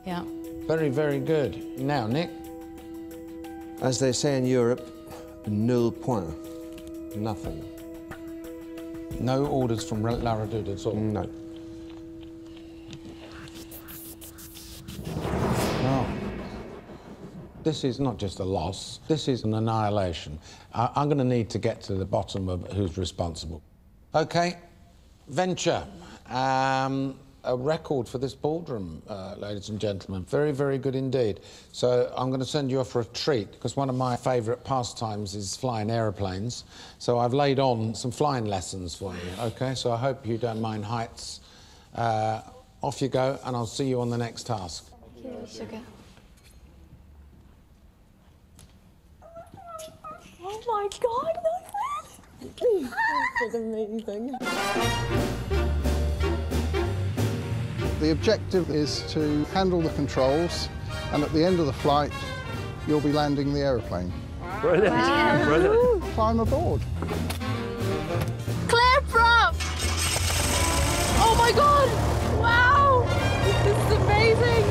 Yeah. Very, very good. Now, Nick. As they say in Europe, nul point. Nothing. No orders from La Redoute at all? No. No. This is not just a loss, this is an annihilation. I'm going to need to get to the bottom of who's responsible. OK, venture. A record for this ballroom, ladies and gentlemen. Very, very good indeed. So I'm going to send you off for a treat, because one of my favourite pastimes is flying aeroplanes. So I've laid on some flying lessons for you, OK? So I hope you don't mind heights. Off you go, and I'll see you on the next task. Thank you, sugar. Oh my God, that's amazing. The objective is to handle the controls, and at the end of the flight, you'll be landing the aeroplane. Brilliant. Wow. Brilliant. Climb aboard. Clear prop! Oh my God! Wow! This is amazing!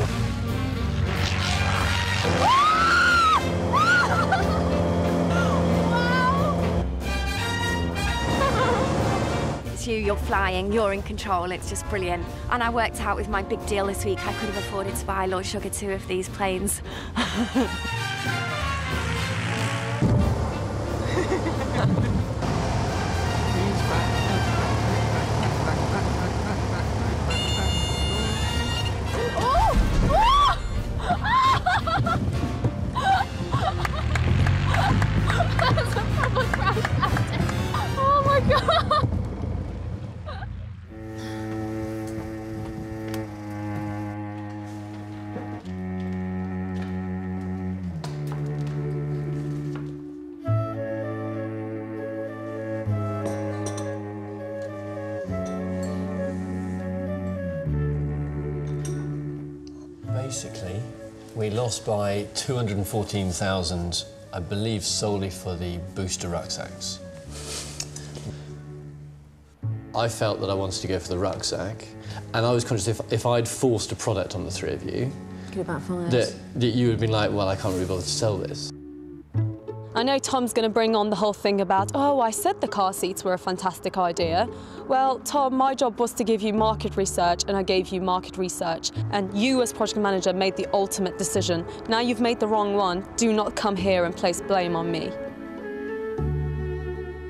You're flying, you're in control, it's just brilliant. And I worked out with my big deal this week, I could have afforded to buy Lord Sugar 2 of these planes. That's a proper crash landing. Oh my God! Basically, we lost by 214,000, I believe, solely for the booster rucksacks. I felt that I wanted to go for the rucksack, and I was conscious if I'd forced a product on the three of you, that you would have been like, well, I can't really bother to sell this. I know Tom's going to bring on the whole thing about, oh, I said the car seats were a fantastic idea. Well, Tom, my job was to give you market research, and I gave you market research. And you, as project manager, made the ultimate decision. Now you've made the wrong one. Do not come here and place blame on me.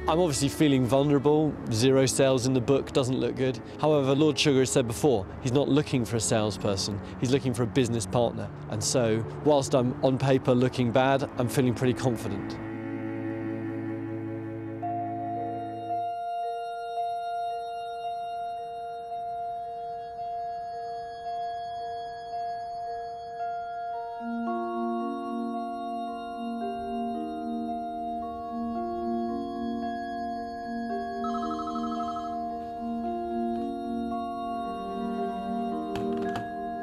I'm obviously feeling vulnerable. 0 sales in the book doesn't look good. However, Lord Sugar has said before, he's not looking for a salesperson, he's looking for a business partner. And so, whilst I'm on paper looking bad, I'm feeling pretty confident.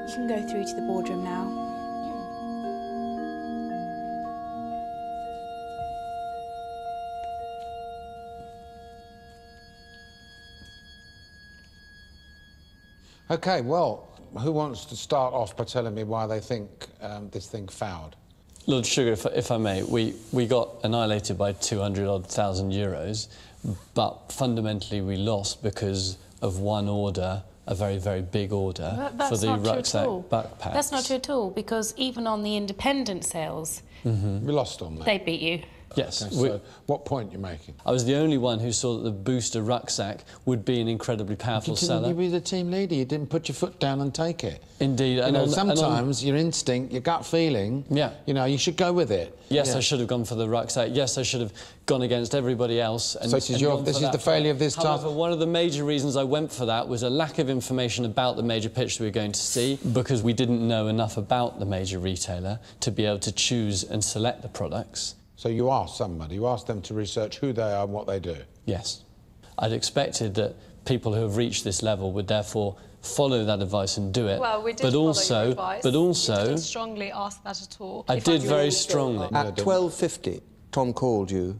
You can go through to the boardroom now. OK, well, who wants to start off by telling me why they think this thing fouled? Lord Sugar, if I may, we got annihilated by 200,000 euros, but fundamentally we lost because of one order, a very, very big order for the rucksack backpacks. That's not true at all, because even on the independent sales, we lost on that. they beat you. Yes. Okay, so what point you're making? I was the only one who saw that the booster rucksack would be an incredibly powerful seller. You were the team leader. You didn't put your foot down and take it. Indeed. You know, sometimes your instinct, your gut feeling, you know, you should go with it. Yes, I should have gone for the rucksack. Yes, I should have gone against everybody else. And, so this is the failure of this task? However, one of the major reasons I went for that was a lack of information about the major pitch we were going to see, because we didn't know enough about the major retailer to be able to choose and select the products. So you asked somebody, you asked them to research who they are and what they do? Yes. I'd expected that people who have reached this level would therefore follow that advice and do it. Well, we did follow your advice. But also... You didn't strongly ask that at all. I did very strongly. At 12:50, Tom called you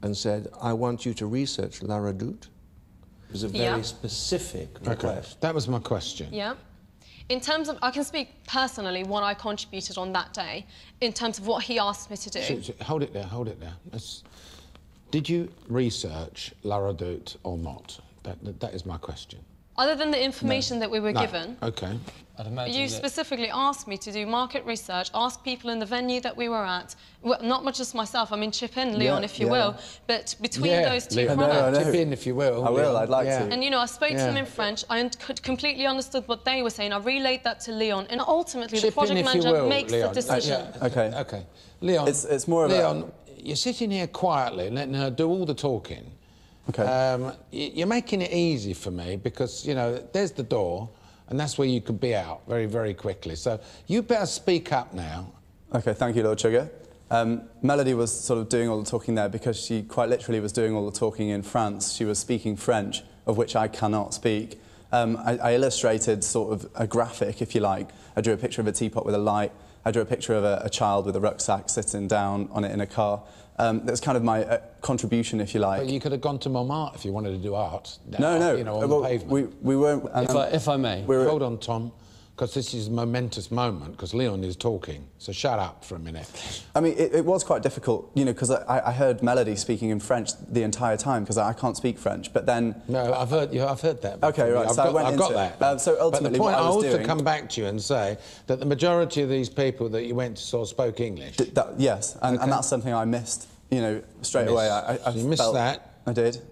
and said, I want you to research La Redoute. It was a very specific request. That was my question. Yeah. In terms of, I can speak personally what I contributed on that day, in terms of what he asked me to do. Hold it there, hold it there. Did you research La Redoute or not? That is my question. Other than the information that we were given. OK. I'd imagine you specifically asked me to do market research, ask people in the venue that we were at, well, not just myself, I mean, chip in, Leon, if you will, but between those two products... Chip in, if you will. I will, I'd like to. And, you know, I spoke to them in French, I completely understood what they were saying, I relayed that to Leon, and ultimately the project manager makes the decision. OK. Leon, it's more of Leon, you're sitting here quietly and letting her do all the talking. OK. You're making it easy for me because, you know, there's the door, and that's where you could be out very, very quickly. So you better speak up now. OK, thank you, Lord Sugar. Melody was sort of doing all the talking there because she quite literally was doing all the talking in France. She was speaking French, of which I cannot speak. I illustrated sort of a graphic, if you like. I drew a picture of a teapot with a light. I drew a picture of a child with a rucksack sitting down on it in a car. That's kind of my contribution, if you like. But you could have gone to Montmartre if you wanted to do art. No. You know, on the pavement. We weren't... If I may. Hold on, Tom, because this is a momentous moment, because Leon is talking. So shut up for a minute. I mean, it was quite difficult, you know, because I heard Melody speaking in French the entire time, because I can't speak French, but then... No, I've heard that. OK, right, so I went into it. That. So ultimately, but the point, what I was also doing... come back to you and say that the majority of these people that you went to saw spoke English. Yes, and that's something I missed, you know, straight away. I you missed that? I did.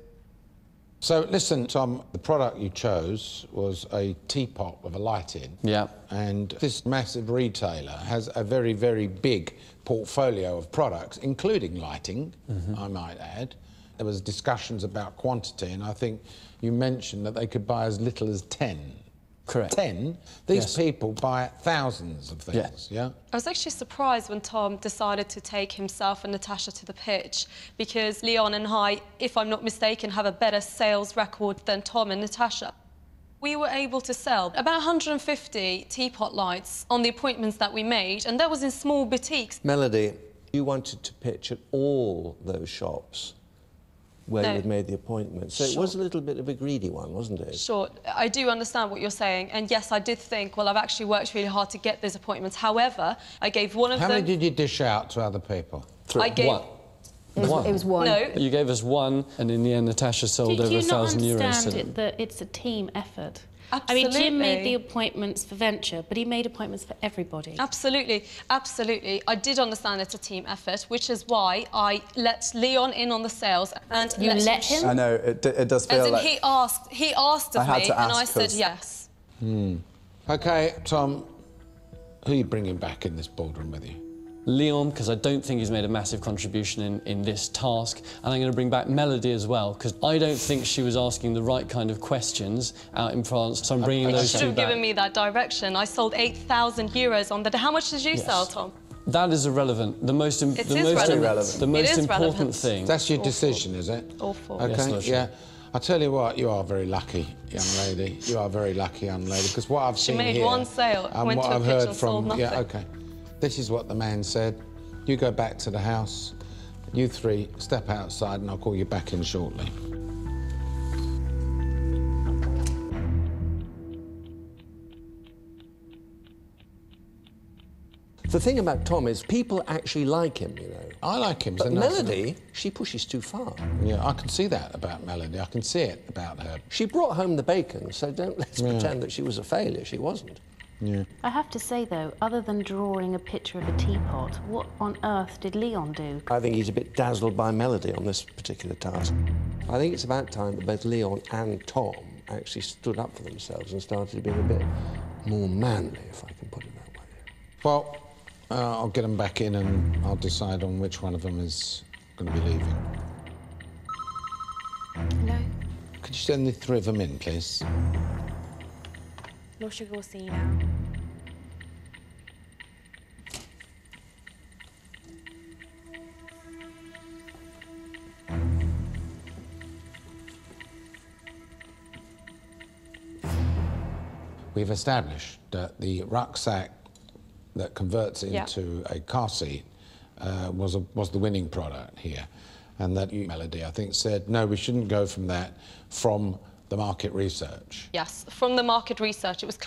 So, listen, Tom, the product you chose was a teapot with a light in. Yeah. And this massive retailer has a very, very big portfolio of products, including lighting, I might add. There was discussions about quantity, and I think you mentioned that they could buy as little as 10. Correct. 10? These people buy thousands of things, yeah? I was actually surprised when Tom decided to take himself and Natasha to the pitch, because Leon and I, if I'm not mistaken, have a better sales record than Tom and Natasha. We were able to sell about 150 teapot lights on the appointments that we made, and that was in small boutiques. Melody, you wanted to pitch at all those shops where you had made the appointment. So it was a little bit of a greedy one, wasn't it? Sure, I do understand what you're saying, and yes, I did think, well, I've actually worked really hard to get those appointments. However, I gave one of them... How many did you dish out to other people? I gave... One. It was one. No. You gave us one, and in the end, Natasha sold over €1,000 to them. Do you not understand that it's a team effort? Absolutely. I mean, Jim made the appointments for Venture, but he made appointments for everybody. Absolutely, absolutely. I did understand it's a team effort, which is why I let Leon in on the sales and you let him. I know it does feel like he asked of me, and I said yes. OK, Tom, who are you bringing back in this boardroom with you? Leon, because I don't think he's made a massive contribution in this task, and I'm going to bring back Melody as well, because I don't think she was asking the right kind of questions out in France, so I'm bringing those two back. You should have given me that direction. I sold €8,000 on the... How much did you sell, Tom? That is irrelevant. The most important thing... That's your decision, is it? Awful. OK, yes, yeah. I tell you what, you are very lucky, young lady. You are very lucky, young lady, because what I've seen here... She made one sale, and went what to a I've pitch heard and from... sold nothing. Yeah, OK. This is what the man said. You go back to the house. You three step outside and I'll call you back in shortly. The thing about Tom is people actually like him, you know. I like him. But Melody, she pushes too far. Yeah, I can see that about Melody. I can see it about her. She brought home the bacon, so let's pretend that she was a failure. She wasn't. Yeah. I have to say, though, other than drawing a picture of a teapot, what on earth did Leon do? I think he's a bit dazzled by Melody on this particular task. I think it's about time that both Leon and Tom actually stood up for themselves and started being a bit more manly, if I can put it that way. Well, I'll get them back in and I'll decide on which one of them is going to be leaving. Hello? Could you send the three of them in, please? Lord Sugar will see you now. We've established that the rucksack that converts into a car seat was the winning product here. And that you, Melody, I think, said, no, we shouldn't go from that, from the market research. Yes, from the market research, it was